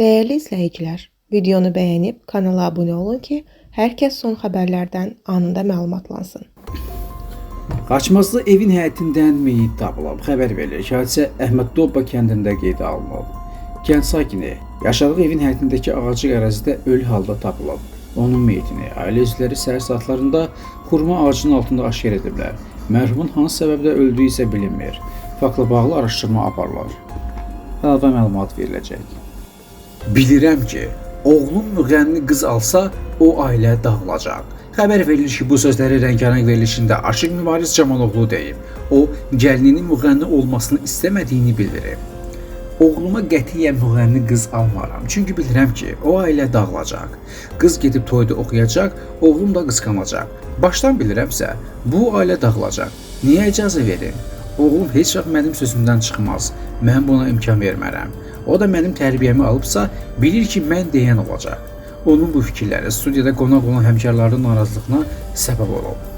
Değerli izləyicilər, videonu bəyənib kanala abunə olun ki, hər kəs son xəbərlərdən anında məlumatlansın. Qaçmazlı evin həyətindən meyit tapılıb. Xəbər verilir ki, hadisə Əhməd Dobba kəndində qeydə alınıb. Kənd sakini yaşadığı evin həyətindəki ağacı ərazidə ölü halda tapılıb. Onun meyitini ailə üzvləri səhər saatlarında xurma ağacının altında aşkar ediblər. Mərhumun hansı səbəbdə öldüyü isə bilinmir. Faktla bağlı araşdırma aparılır. Əlavə məlumat veriləcək. Bilirəm ki, oğlum müğənni qız alsa, o ailə dağılacaq. Xəbər verilir ki, bu sözləri Rəngarəng verilişində Aşıq Mübariz Camaloğlu deyib. O, gəlininin müğənni olmasını istəmədiyini bildirib. Oğluma qətiyyən müğənni qız almaram. Çünki bilirəm ki, o ailə dağılacaq. Qız gedib toyda oxuyacaq, oğlum da qısqanacaq. Başdan bilirəmsə, bu ailə dağılacaq. Niyə icazə verim? Oğlum heç vaxt mənim sözümdən çıxmaz. Mən buna imkan vermərəm. O da mənim tərbiyəmi alıbsa, bilir ki, mən deyən olacaq. Onun bu fikirləri studiyada qonaq olan həmkarların narazılığına səbəb olub.